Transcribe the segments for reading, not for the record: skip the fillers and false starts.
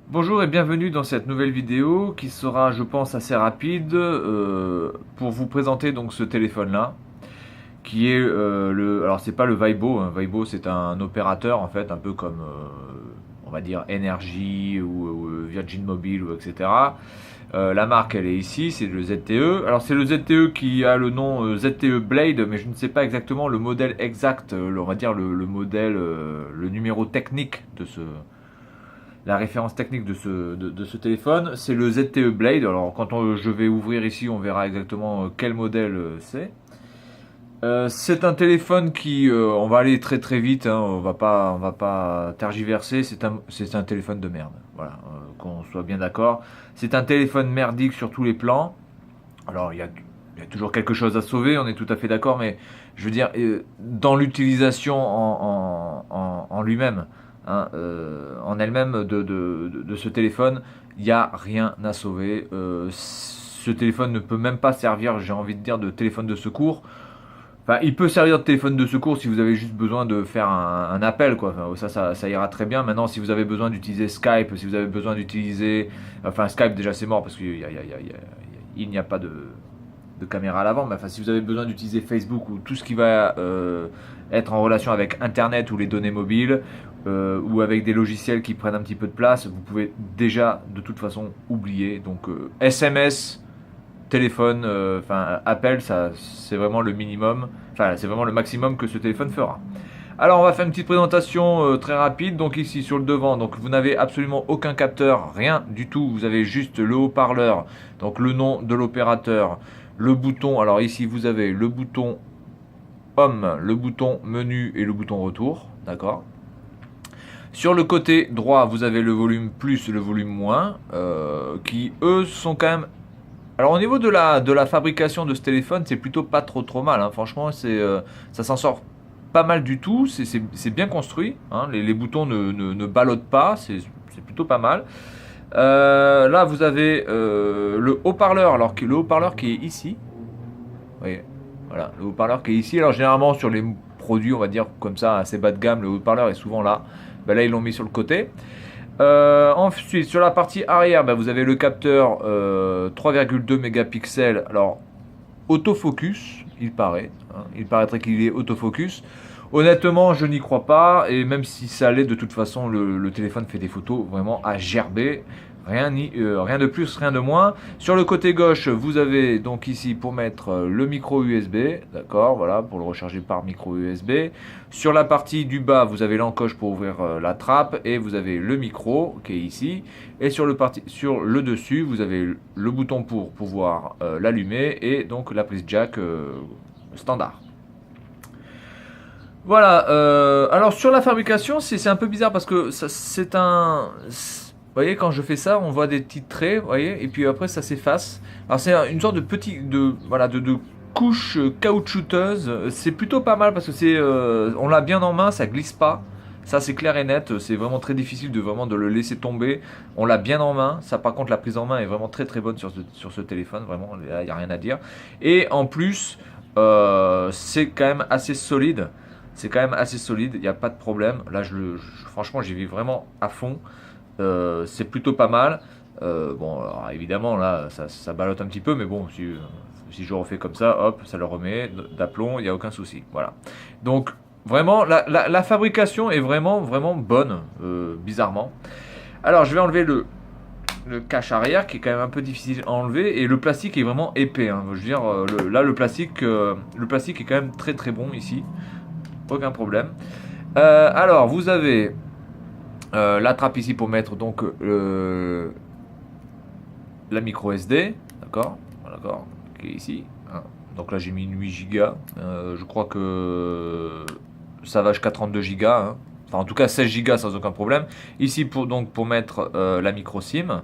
Bonjour et bienvenue dans cette nouvelle vidéo qui sera, je pense, assez rapide pour vous présenter donc ce téléphone-là, qui est alors c'est pas le Vibo, hein. Vibo c'est un opérateur en fait, un peu comme on va dire Energy ou Virgin Mobile ou etc. La marque elle est ici, c'est le ZTE. Alors c'est le ZTE qui a le nom ZTE Blade, mais je ne sais pas exactement le modèle exact, on va dire le modèle, le numéro technique de ce la référence technique de ce téléphone, c'est le ZTE Blade. Alors quand je vais ouvrir ici, on verra exactement quel modèle c'est. C'est un téléphone qui, on va aller très très vite, hein, on va pas tergiverser. C'est un téléphone de merde. Voilà, qu'on soit bien d'accord. C'est un téléphone merdique sur tous les plans. Alors il y a toujours quelque chose à sauver, on est tout à fait d'accord, mais je veux dire, dans l'utilisation en lui-même, hein, en elle-même de ce téléphone, il n'y a rien à sauver. Ce téléphone ne peut même pas servir, j'ai envie de dire, de téléphone de secours. Enfin, il peut servir de téléphone de secours si vous avez juste besoin de faire un appel, quoi. Enfin, ça ira très bien. Maintenant, si vous avez besoin d'utiliser Skype, si vous avez besoin d'utiliser... Enfin, Skype, déjà, c'est mort parce qu'il n'y a pas de caméra à l'avant. Mais enfin, si vous avez besoin d'utiliser Facebook ou tout ce qui va être en relation avec Internet ou les données mobiles, ou avec des logiciels qui prennent un petit peu de place, vous pouvez déjà, de toute façon, oublier. Donc, SMS téléphone, enfin appel, ça c'est vraiment le minimum, enfin c'est vraiment le maximum que ce téléphone fera. Alors on va faire une petite présentation très rapide. Donc ici sur le devant, donc vous n'avez absolument aucun capteur, rien du tout. Vous avez juste le haut-parleur, donc le nom de l'opérateur, le bouton. Alors ici vous avez le bouton Home, le bouton Menu et le bouton Retour, d'accord. Sur le côté droit, vous avez le volume plus, le volume moins, qui eux sont quand même. Alors au niveau de la fabrication de ce téléphone, c'est plutôt pas trop mal, hein. Franchement, ça s'en sort pas mal du tout. C'est bien construit, hein. Les boutons ne ballottent pas, c'est plutôt pas mal. Là, vous avez le haut-parleur, alors que le haut-parleur qui est ici. Vous voyez, voilà, le haut-parleur qui est ici. Alors généralement sur les produits, on va dire comme ça, assez bas de gamme, le haut-parleur est souvent là. Ben là, ils l'ont mis sur le côté. Ensuite, sur la partie arrière, bah, vous avez le capteur 3,2 mégapixels. Alors, autofocus, il paraît, hein. Il paraîtrait qu'il est autofocus. Honnêtement, je n'y crois pas. Et même si ça allait, de toute façon, le téléphone fait des photos vraiment à gerber. Rien de plus, rien de moins. Sur le côté gauche, vous avez donc ici pour mettre le micro USB, d'accord, voilà, pour le recharger par micro USB. Sur la partie du bas, vous avez l'encoche pour ouvrir la trappe et vous avez le micro qui est ici. Et sur sur le dessus, vous avez le bouton pour pouvoir l'allumer et donc la prise jack standard. Voilà, alors sur la fabrication, c'est un peu bizarre parce que c'est un. Vous voyez, quand je fais ça, on voit des petits traits, vous voyez, et puis après ça s'efface. Alors c'est une sorte de petit, voilà, de couche caoutchouteuse. C'est plutôt pas mal parce que on l'a bien en main, ça glisse pas. Ça c'est clair et net. C'est vraiment très difficile de le laisser tomber. On l'a bien en main. Ça par contre la prise en main est vraiment très bonne sur ce téléphone. Vraiment, il n'y a rien à dire. Et en plus, c'est quand même assez solide. C'est quand même assez solide. Il n'y a pas de problème. Là, franchement, j'y vais vraiment à fond. C'est plutôt pas mal. Bon, alors, évidemment, là, ça ballotte un petit peu, mais bon, si je refais comme ça, hop, ça le remet d'aplomb, il n'y a aucun souci. Voilà. Donc, vraiment, la fabrication est vraiment bonne, bizarrement. Alors, je vais enlever le cache arrière qui est quand même un peu difficile à enlever et le plastique est vraiment épais, hein. Je veux dire, là, le plastique est quand même très bon ici. Aucun problème. Alors, vous avez la trappe ici pour mettre donc la micro SD, d'accord, d'accord, qui est ici, hein. Donc là j'ai mis une 8 Go, je crois que ça va jusqu'à 32 Go, hein. Enfin en tout cas 16 Go sans aucun problème. Ici pour mettre la micro SIM,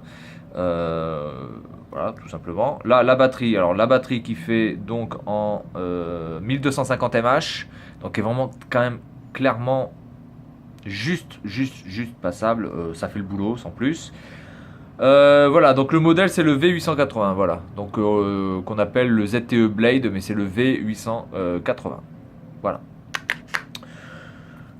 voilà tout simplement. Là la batterie, alors la batterie qui fait donc en 1250 mAh, donc est vraiment quand même clairement juste passable, ça fait le boulot sans plus. Voilà, donc le modèle c'est le V880, voilà, donc qu'on appelle le ZTE Blade, mais c'est le V880, voilà.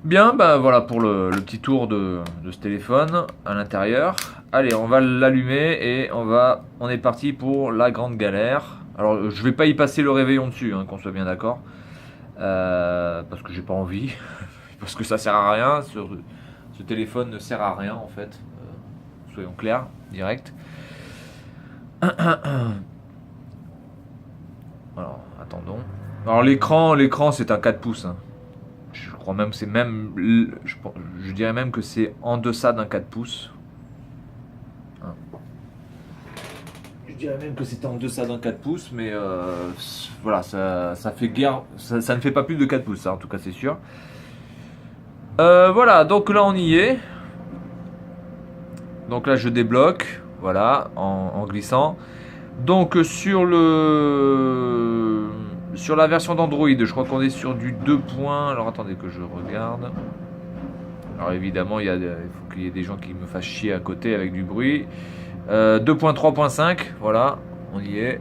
Bien, bah voilà pour le petit tour de ce téléphone à l'intérieur. Allez, on va l'allumer et on est parti pour la grande galère. Alors, je vais pas y passer le réveillon dessus, hein, qu'on soit bien d'accord. Parce que j'ai pas envie, parce que ça sert à rien. Ce téléphone ne sert à rien en fait. Soyons clairs, direct. Alors, attendons. Alors l'écran c'est un 4 pouces, hein. Je crois même que c'est même, je dirais même que c'est en deçà d'un 4 pouces. Hein. Je dirais même que c'était en deçà d'un 4 pouces, mais voilà, ça fait guère, ça ne fait pas plus de 4 pouces, ça, en tout cas c'est sûr. Voilà, donc là on y est. Donc là je débloque, voilà, en glissant. Donc sur la version d'Android, je crois qu'on est sur du 2 points. Alors attendez que je regarde. Alors évidemment, il faut qu'il y ait des gens qui me fassent chier à côté avec du bruit. 2.3.5, voilà, on y est.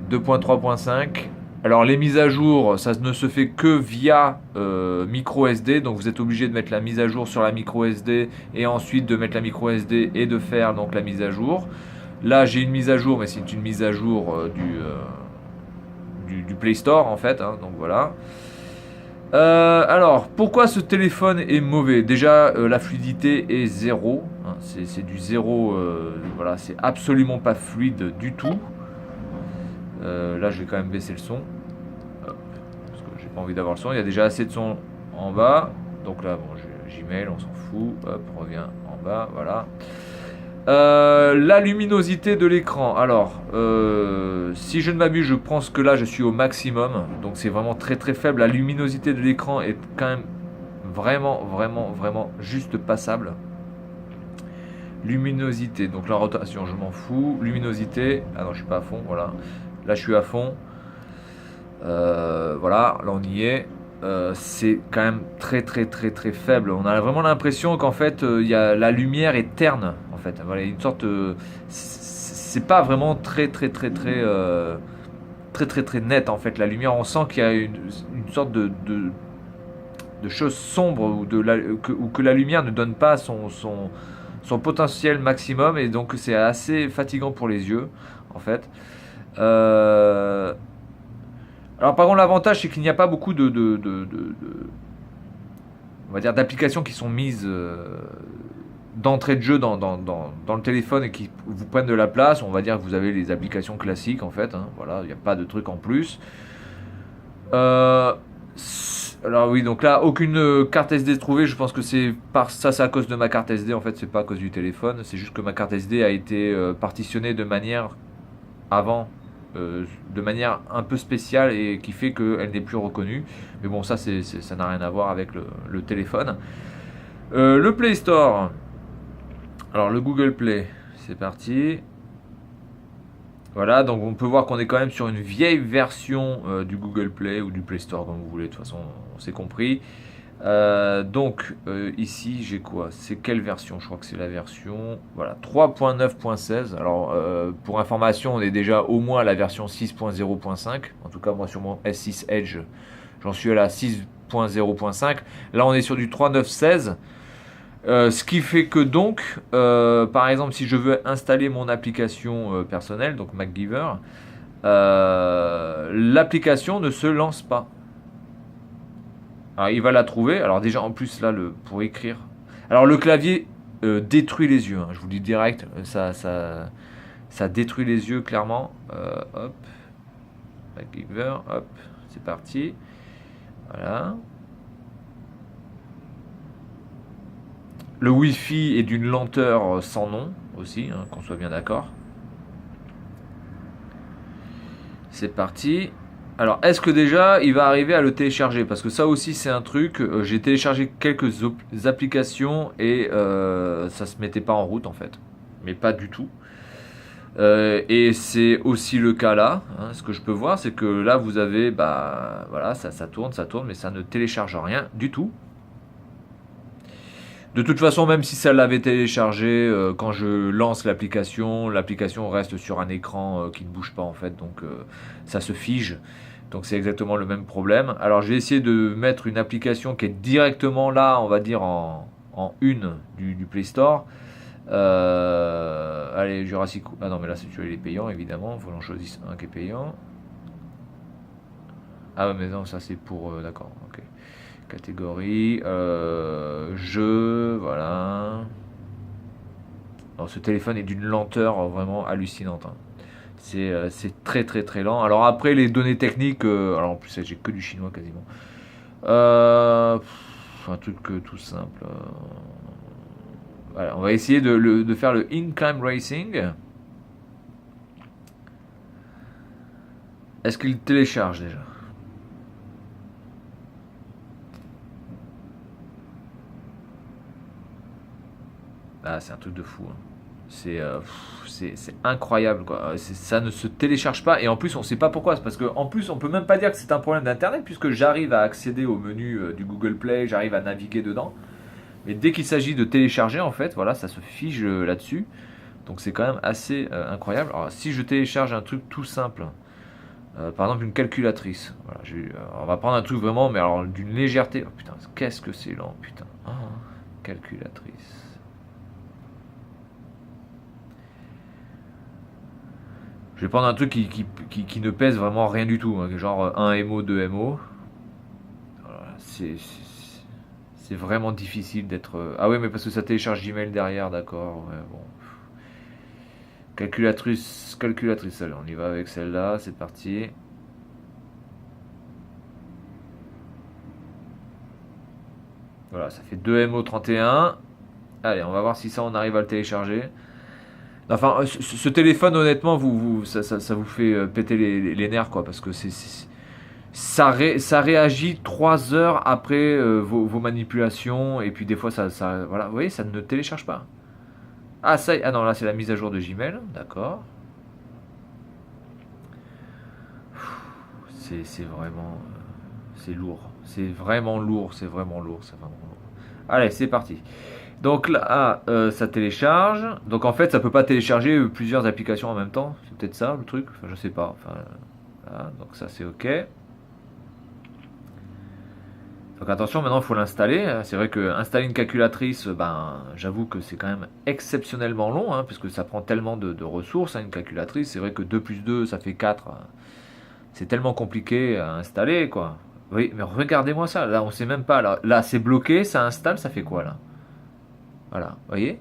2.3.5. Alors les mises à jour, ça ne se fait que via micro SD, donc vous êtes obligé de mettre la mise à jour sur la micro SD et ensuite de mettre la micro SD et de faire donc la mise à jour. Là j'ai une mise à jour, mais c'est une mise à jour du Play Store en fait, hein, donc voilà. Alors, pourquoi ce téléphone est mauvais? Déjà, la fluidité est zéro, hein, c'est du zéro, voilà, c'est absolument pas fluide du tout. Là, je vais quand même baisser le son, hop, parce que j'ai pas envie d'avoir le son. Il y a déjà assez de son en bas, donc là, bon, Gmail, on s'en fout. Hop, revient en bas, voilà. La luminosité de l'écran. Alors, si je ne m'abuse, je pense que là je suis au maximum. Donc c'est vraiment très très faible. La luminosité de l'écran est quand même vraiment juste passable. Luminosité. Donc la rotation, je m'en fous. Luminosité. Ah non, je suis pas à fond. Voilà. Là je suis à fond. Voilà. Là on y est. C'est quand même très faible. On a vraiment l'impression qu'en fait la lumière est terne en fait. Voilà, une sorte c'est pas vraiment très net en fait. La lumière, on sent qu'il y a une sorte de chose sombre ou que la lumière ne donne pas son potentiel maximum et donc c'est assez fatigant pour les yeux en fait. Euh, alors par contre l'avantage c'est qu'il n'y a pas beaucoup on va dire d'applications qui sont mises d'entrée de jeu dans le téléphone et qui vous prennent de la place. On va dire que vous avez les applications classiques en fait, hein, voilà, il n'y a pas de truc en plus. Alors oui, donc là aucune carte SD trouvée. Je pense que c'est à cause de ma carte SD en fait, c'est pas à cause du téléphone, c'est juste que ma carte SD a été partitionnée de manière avant de manière un peu spéciale et qui fait qu'elle n'est plus reconnue. Mais bon, ça n'a rien à voir avec le téléphone. Le Play Store. Alors le Google Play, c'est parti. Voilà, donc on peut voir qu'on est quand même sur une vieille version du Google Play ou du Play Store, comme vous voulez. De toute façon, on s'est compris. Ici j'ai quoi? C'est quelle version? Je crois que c'est la version voilà 3.9.16. Alors pour information, on est déjà au moins à la version 6.0.5. En tout cas moi sur mon S6 Edge, j'en suis à la 6.0.5. Là on est sur du 3.9.16. Ce qui fait que donc, par exemple, si je veux installer mon application personnelle, donc MacGyver, l'application ne se lance pas. Alors, il va la trouver. Alors déjà, en plus, là, pour écrire. Alors, le clavier détruit les yeux, hein, je vous le dis direct. Ça détruit les yeux, clairement. Hop. MacGyver, hop. C'est parti. Voilà. Le Wi-Fi est d'une lenteur sans nom aussi, hein, qu'on soit bien d'accord. C'est parti. Alors, est-ce que déjà il va arriver à le télécharger? Parce que ça aussi c'est un truc, j'ai téléchargé quelques applications et ça se mettait pas en route en fait. Mais pas du tout. Et c'est aussi le cas là, hein. Ce que je peux voir c'est que là vous avez, bah voilà, ça tourne, mais ça ne télécharge rien du tout. De toute façon, même si ça l'avait téléchargé, quand je lance l'application reste sur un écran qui ne bouge pas en fait, donc ça se fige. Donc c'est exactement le même problème. Alors j'ai essayé de mettre une application qui est directement là, on va dire en une du Play Store. Allez, Jurassic. Ah non, mais là, c'est celui-là, il est payant, évidemment. Il faut que j'en choisisse un qui est payant. Ah ouais, mais non, ça c'est pour. D'accord, ok. Catégorie. Jeu, voilà. Alors, ce téléphone est d'une lenteur vraiment hallucinante, hein. C'est très très très lent. Alors après les données techniques, alors en plus j'ai que du chinois quasiment. Un truc tout simple. Voilà, on va essayer de faire le in-climb racing. Est-ce qu'il télécharge déjà? Ah, c'est un truc de fou, hein. C'est incroyable, quoi. Ça ne se télécharge pas et en plus on sait pas pourquoi. C'est parce que en plus on peut même pas dire que c'est un problème d'internet puisque j'arrive à accéder au menu du Google Play, j'arrive à naviguer dedans. Mais dès qu'il s'agit de télécharger, en fait, voilà, ça se fige là-dessus. Donc c'est quand même assez incroyable. Alors si je télécharge un truc tout simple, par exemple une calculatrice, voilà, on va prendre un truc vraiment, mais alors d'une légèreté. Oh putain, qu'est-ce que c'est lent, putain. Ah, calculatrice. Je vais prendre un truc qui ne pèse vraiment rien du tout, hein, genre 1 MO, 2 MO. Voilà, c'est vraiment difficile d'être. Ah ouais, mais parce que ça télécharge Gmail derrière, d'accord. Ouais, bon. Calculatrice, allez, on y va avec celle-là, c'est parti. Voilà, ça fait 2MO31. Allez, on va voir si ça on arrive à le télécharger. Enfin, ce téléphone, honnêtement, ça vous fait péter les nerfs, quoi, parce que ça réagit 3 heures après vos manipulations, et puis des fois, voilà, vous voyez, ça ne télécharge pas. Ah, ah non, là, c'est la mise à jour de Gmail, d'accord. C'est vraiment, c'est lourd, c'est vraiment lourd, c'est vraiment lourd, c'est vraiment lourd. Allez, c'est parti. Donc là, ça télécharge. Donc en fait, ça peut pas télécharger plusieurs applications en même temps. C'est peut-être ça le truc. Enfin, je sais pas. Enfin, voilà, donc ça c'est ok. Donc attention, maintenant il faut l'installer. C'est vrai que installer une calculatrice, ben, j'avoue que c'est quand même exceptionnellement long, hein, puisque ça prend tellement de ressources, hein, une calculatrice. C'est vrai que 2 plus 2, ça fait 4. C'est tellement compliqué à installer, quoi. Oui, mais regardez-moi ça. Là, on sait même pas. Là c'est bloqué, ça installe, ça fait quoi là? Voilà, vous voyez,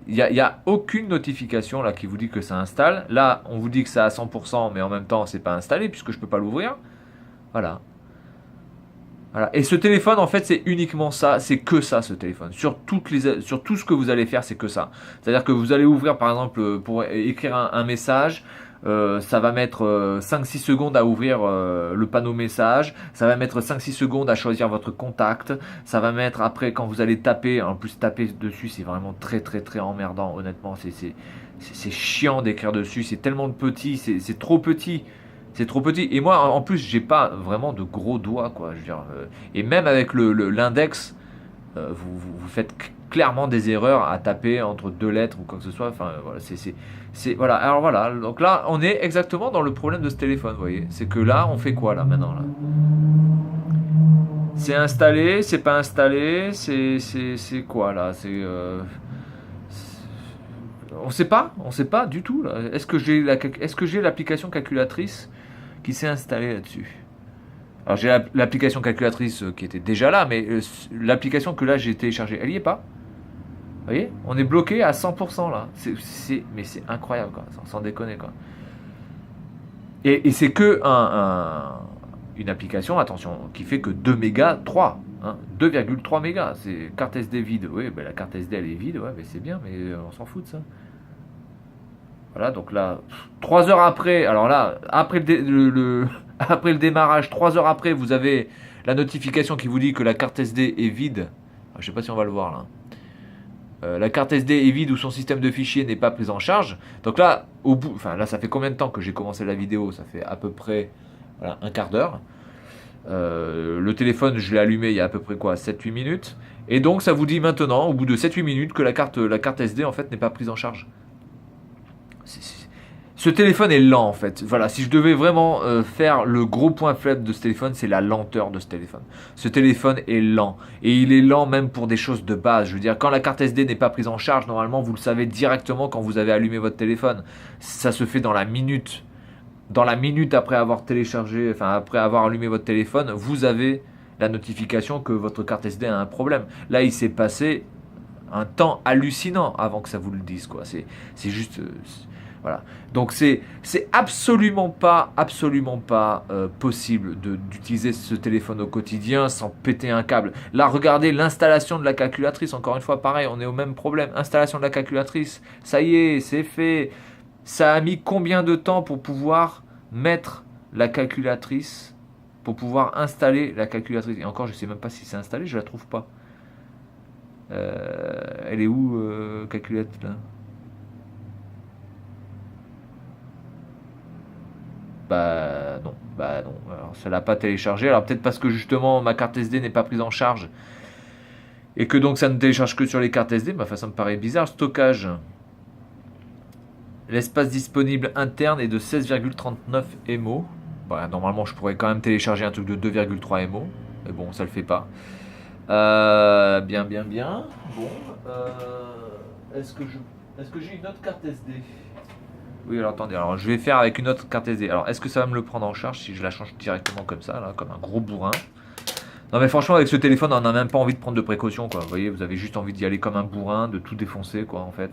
il y a aucune notification là qui vous dit que ça installe. Là, on vous dit que c'est à 100%, mais en même temps, c'est pas installé puisque je peux pas l'ouvrir. Voilà. Voilà. Et ce téléphone, en fait, c'est uniquement ça. C'est que ça, ce téléphone. Sur tout ce que vous allez faire, c'est que ça. C'est-à-dire que vous allez ouvrir, par exemple, pour écrire un message. Ça va mettre 5-6 secondes à ouvrir le panneau message. Ça va mettre 5-6 secondes à choisir votre contact. Ça va mettre après quand vous allez taper. En plus, taper dessus, c'est vraiment très très très emmerdant. Honnêtement, c'est chiant d'écrire dessus. C'est tellement petit. C'est trop petit. C'est trop petit. Et moi, en plus, j'ai pas vraiment de gros doigts, quoi. Je veux dire, et même avec l'index, vous faites clairement des erreurs à taper entre deux lettres ou quoi que ce soit. Enfin, voilà, voilà. Alors voilà. Donc là, on est exactement dans le problème de ce téléphone, vous voyez. C'est que là, on fait quoi là maintenant là? C'est installé, c'est pas installé, c'est quoi là? On sait pas du tout là. Est-ce que j'ai l'application calculatrice qui s'est installée là-dessus? Alors j'ai l'application calculatrice qui était déjà là, mais l'application que là j'ai téléchargée, elle y est pas. Vous voyez, on est bloqué à 100% là. Mais c'est incroyable, quoi, sans déconner, quoi. Et c'est que une application, attention, qui fait que 2 mégas, 3. Hein, 2,3 mégas. C'est carte SD vide. Oui, ben la carte SD elle est vide, ouais, mais c'est bien, mais on s'en fout de ça. Voilà, donc là, 3 heures après, alors là, après après le démarrage, 3 heures après, vous avez la notification qui vous dit que la carte SD est vide. Je sais pas si on va le voir là. La carte SD est vide ou son système de fichiers n'est pas pris en charge. Donc là, enfin là, ça fait combien de temps que j'ai commencé la vidéo? Ça fait à peu près voilà, un quart d'heure. Le téléphone, je l'ai allumé il y a à peu près quoi, 7-8 minutes. Et donc ça vous dit maintenant, au bout de 7-8 minutes, que la carte SD en fait n'est pas prise en charge. Ce téléphone est lent en fait. Voilà, si je devais vraiment faire le gros point faible de ce téléphone, c'est la lenteur de ce téléphone. Ce téléphone est lent. Et il est lent même pour des choses de base. Je veux dire, quand la carte SD n'est pas prise en charge, normalement, vous le savez directement quand vous avez allumé votre téléphone. Ça se fait dans la minute. Dans la minute après avoir téléchargé, enfin après avoir allumé votre téléphone, vous avez la notification que votre carte SD a un problème. Là, il s'est passé un temps hallucinant avant que ça vous le dise, quoi. C'est juste... voilà. Donc c'est absolument pas possible d'utiliser ce téléphone au quotidien sans péter un câble. Là, regardez l'installation de la calculatrice. Encore une fois, pareil, on est au même problème. Installation de la calculatrice, ça y est, c'est fait. Ça a mis combien de temps pour pouvoir mettre la calculatrice, pour pouvoir installer la calculatrice? Et encore, je sais même pas si c'est installé, je la trouve pas. Elle est où, calculatrice là? Bah non. Alors, ça l'a pas téléchargé. Alors peut-être parce que justement ma carte SD n'est pas prise en charge et que donc ça ne télécharge que sur les cartes SD. Bah, ça me paraît bizarre. Stockage. L'espace disponible interne est de 16,39 MO. Bah, normalement je pourrais quand même télécharger un truc de 2,3 MO. Mais bon, ça le fait pas. Bien. Bon. Est-ce que j'ai une autre carte SD? Oui, alors attendez, alors je vais faire avec une autre carte SD. Alors est-ce que ça va me le prendre en charge si je la change directement comme ça, là, comme un gros bourrin? Non mais franchement avec ce téléphone on n'a même pas envie de prendre de précautions, quoi. Vous voyez, vous avez juste envie d'y aller comme un bourrin, de tout défoncer, quoi, en fait.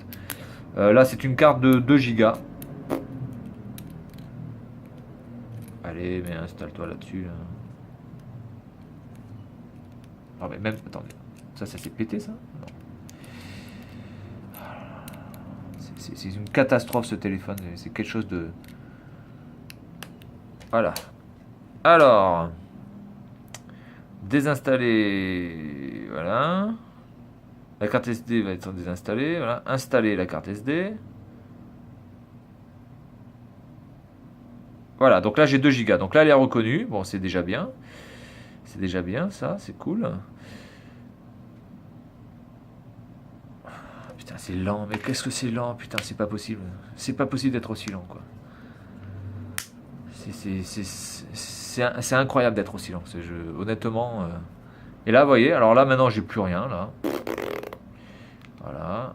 Là c'est une carte de 2 Go. Allez, mais installe-toi là-dessus, là. Non mais même, attendez, ça s'est pété, ça? Non. C'est une catastrophe ce téléphone, c'est quelque chose de... Voilà. Alors, désinstaller, voilà. La carte SD va être désinstallée, voilà. Installer la carte SD. Voilà, donc là j'ai 2 Go. Donc là elle est reconnue, bon c'est déjà bien. C'est déjà bien ça, c'est cool. Putain, c'est lent, mais qu'est-ce que c'est lent, putain, c'est pas possible. C'est pas possible d'être aussi lent, quoi. C'est incroyable d'être aussi lent, ce jeu, honnêtement. Et là, vous voyez, alors là, maintenant, j'ai plus rien, là. Voilà.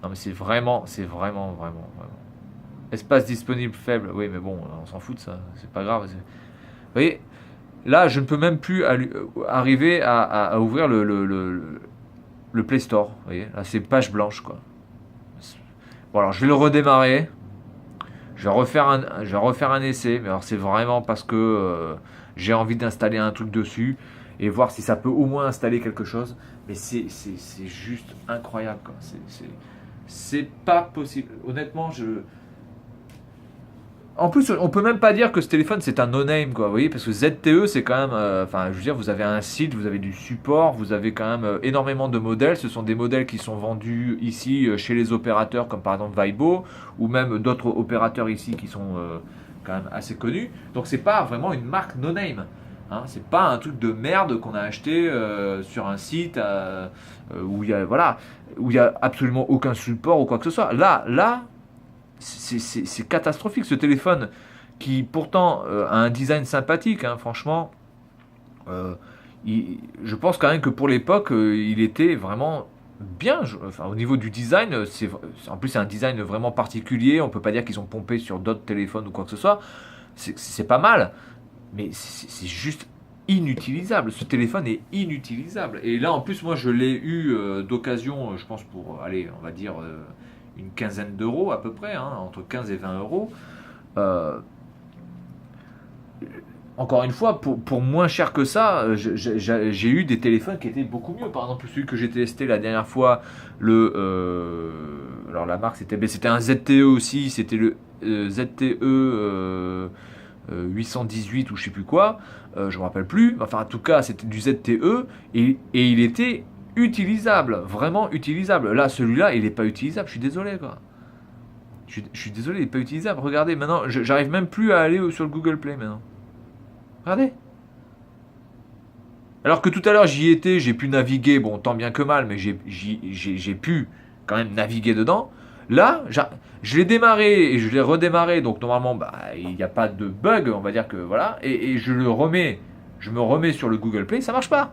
Non, mais c'est vraiment. Espace disponible faible, oui, mais bon, on s'en fout de ça, c'est pas grave. Vous voyez, là, je ne peux même plus arriver à ouvrir le Play Store. Vous voyez, là, c'est page blanche, quoi. Bon, alors, je vais le redémarrer. Je vais refaire un essai, mais alors c'est vraiment parce que j'ai envie d'installer un truc dessus et voir si ça peut au moins installer quelque chose. Mais c'est juste incroyable, quoi. C'est pas possible. Honnêtement, en plus, on peut même pas dire que ce téléphone c'est un no-name, quoi, vous voyez, parce que ZTE c'est quand même, enfin, je veux dire, vous avez un site, vous avez du support, vous avez quand même énormément de modèles. Ce sont des modèles qui sont vendus ici chez les opérateurs, comme par exemple Vibo, ou même d'autres opérateurs ici qui sont quand même assez connus. Donc c'est pas vraiment une marque no-name. Hein, c'est pas un truc de merde qu'on a acheté sur un site où il y a, voilà, où il y a absolument aucun support ou quoi que ce soit. Là. C'est catastrophique ce téléphone qui pourtant a un design sympathique, hein, franchement. Je pense quand même que pour l'époque, il était vraiment bien. Enfin, au niveau du design, en plus c'est un design vraiment particulier. On peut pas dire qu'ils ont pompé sur d'autres téléphones ou quoi que ce soit. C'est pas mal, mais c'est juste inutilisable. Ce téléphone est inutilisable. Et là en plus moi je l'ai eu d'occasion, je pense pour aller, on va dire une quinzaine d'euros à peu près, hein, entre 15 et 20 euros. Encore une fois, pour moins cher que ça, j'ai eu des téléphones qui étaient beaucoup mieux. Par exemple, celui que j'ai testé la dernière fois, alors la marque c'était un ZTE aussi, c'était le ZTE 818 ou je sais plus quoi, je me rappelle plus. Enfin, en tout cas, c'était du ZTE et il était utilisable, vraiment utilisable. Là, celui-là, il n'est pas utilisable, je suis désolé, quoi. Je suis désolé, il n'est pas utilisable. Regardez, maintenant, j'arrive même plus à aller sur le Google Play, maintenant. Regardez. Alors que tout à l'heure, j'y étais, j'ai pu naviguer, bon, tant bien que mal, mais j'ai pu quand même naviguer dedans. Là, je l'ai démarré et je l'ai redémarré, donc normalement, bah, il n'y a pas de bug, on va dire que voilà, et je me remets sur le Google Play, ça marche pas.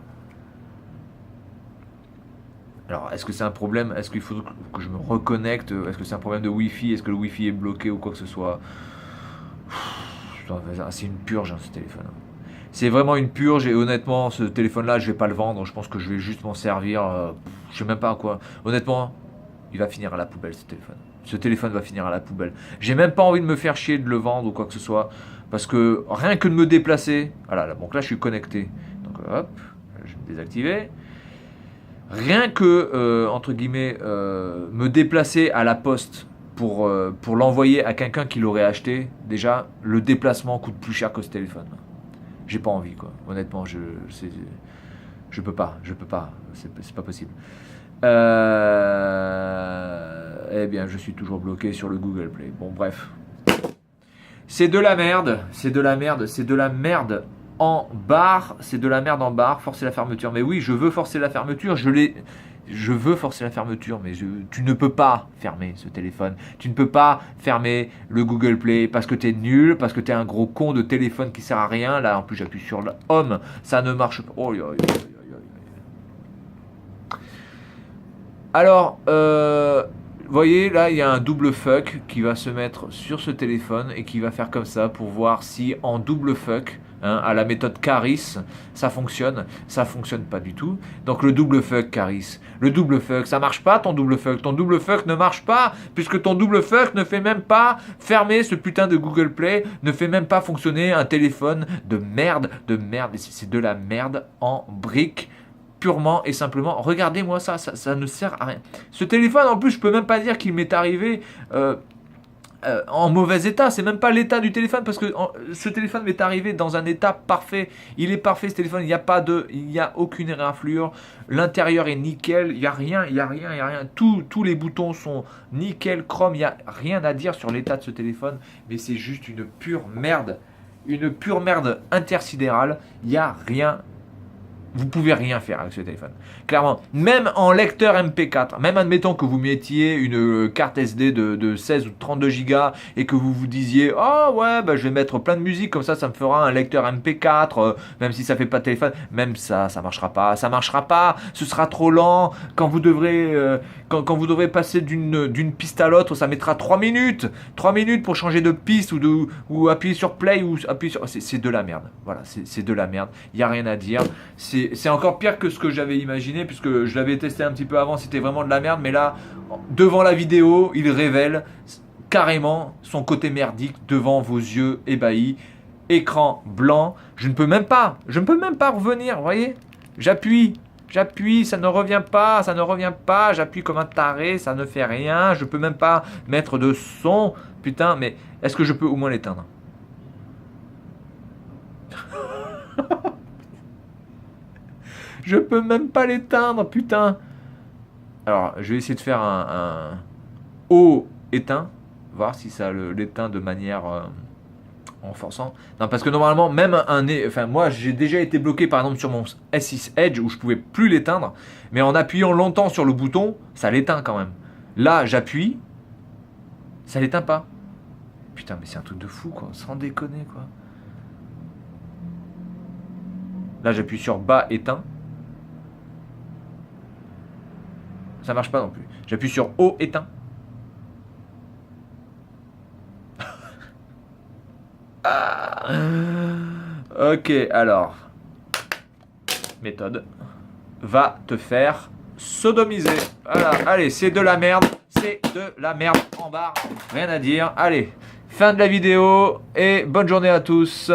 Alors, est-ce que c'est un problème? Est-ce qu'il faut que je me reconnecte? Est-ce que c'est un problème de Wi-Fi? Est-ce que le Wi-Fi est bloqué ou quoi que ce soit? C'est une purge, hein, ce téléphone. C'est vraiment une purge et honnêtement, ce téléphone-là, je vais pas le vendre. Je pense que je vais juste m'en servir. Je sais même pas à quoi. Honnêtement, il va finir à la poubelle, ce téléphone. Ce téléphone va finir à la poubelle. J'ai même pas envie de me faire chier de le vendre ou quoi que ce soit. Parce que rien que de me déplacer. Voilà, donc là, je suis connecté. Donc hop, je vais me désactiver. Rien que, entre guillemets, me déplacer à la poste pour l'envoyer à quelqu'un qui l'aurait acheté, déjà, le déplacement coûte plus cher que ce téléphone. J'ai pas envie, quoi. Honnêtement, je peux pas, c'est pas possible. Eh bien, je suis toujours bloqué sur le Google Play. Bon, bref. C'est de la merde, c'est de la merde, c'est de la merde en barre, c'est de la merde en barre, forcer la fermeture. Mais oui, je veux forcer la fermeture, je veux forcer la fermeture, mais tu ne peux pas fermer ce téléphone. Tu ne peux pas fermer le Google Play parce que t'es nul, parce que t'es un gros con de téléphone qui sert à rien. Là, en plus, j'appuie sur le home, ça ne marche pas. Oh, alors, vous voyez, là, il y a un double fuck qui va se mettre sur ce téléphone et qui va faire comme ça pour voir si en double fuck, hein, à la méthode Caris, ça fonctionne. Ça fonctionne pas du tout. Donc le double fuck Caris, le double fuck, ça marche pas ton double fuck. Ton double fuck ne marche pas puisque ton double fuck ne fait même pas fermer ce putain de Google Play, ne fait même pas fonctionner un téléphone de merde, c'est de la merde en briques. Purement et simplement, regardez-moi ça ne sert à rien. Ce téléphone, en plus, je peux même pas dire qu'il m'est arrivé en mauvais état. C'est même pas l'état du téléphone parce que ce téléphone m'est arrivé dans un état parfait. Il est parfait ce téléphone. Il n'y a aucune éraflure. L'intérieur est nickel. Il y a rien. Tous les boutons sont nickel, chrome. Il y a rien à dire sur l'état de ce téléphone. Mais c'est juste une pure merde intersidérale. Il y a rien. Vous pouvez rien faire avec ce téléphone. Clairement, même en lecteur MP4, même admettons que vous mettiez une carte SD de 16 ou 32 Go et que vous vous disiez « Oh ouais, bah, je vais mettre plein de musique, comme ça me fera un lecteur MP4, même si ça fait pas de téléphone. » Même ça marchera pas. Ça marchera pas, ce sera trop lent. Quand vous devrez, quand vous devrez passer d'une piste à l'autre, ça mettra 3 minutes. 3 minutes pour changer de piste ou appuyer sur play ou appuyer sur... C'est de la merde. Voilà, c'est de la merde. Il n'y a rien à dire. C'est encore pire que ce que j'avais imaginé, puisque je l'avais testé un petit peu avant, c'était vraiment de la merde, mais là, devant la vidéo, il révèle carrément son côté merdique devant vos yeux ébahis. Écran blanc, je ne peux même pas revenir, vous voyez, j'appuie, ça ne revient pas, j'appuie comme un taré, ça ne fait rien, je peux même pas mettre de son, putain, mais est-ce que je peux au moins l'éteindre? Je peux même pas l'éteindre, putain. Alors, je vais essayer de faire un haut éteint, voir si ça l'éteint de manière en forçant. Non, parce que normalement, même moi, j'ai déjà été bloqué, par exemple, sur mon S6 Edge où je pouvais plus l'éteindre, mais en appuyant longtemps sur le bouton, ça l'éteint quand même. Là, j'appuie, ça l'éteint pas. Putain, mais c'est un truc de fou, quoi. Sans déconner, quoi. Là, j'appuie sur bas éteint. Ça marche pas non plus. J'appuie sur haut éteint. Ok, alors. Méthode. Va te faire sodomiser. Voilà, allez, c'est de la merde. C'est de la merde en barre. Rien à dire. Allez, fin de la vidéo et bonne journée à tous.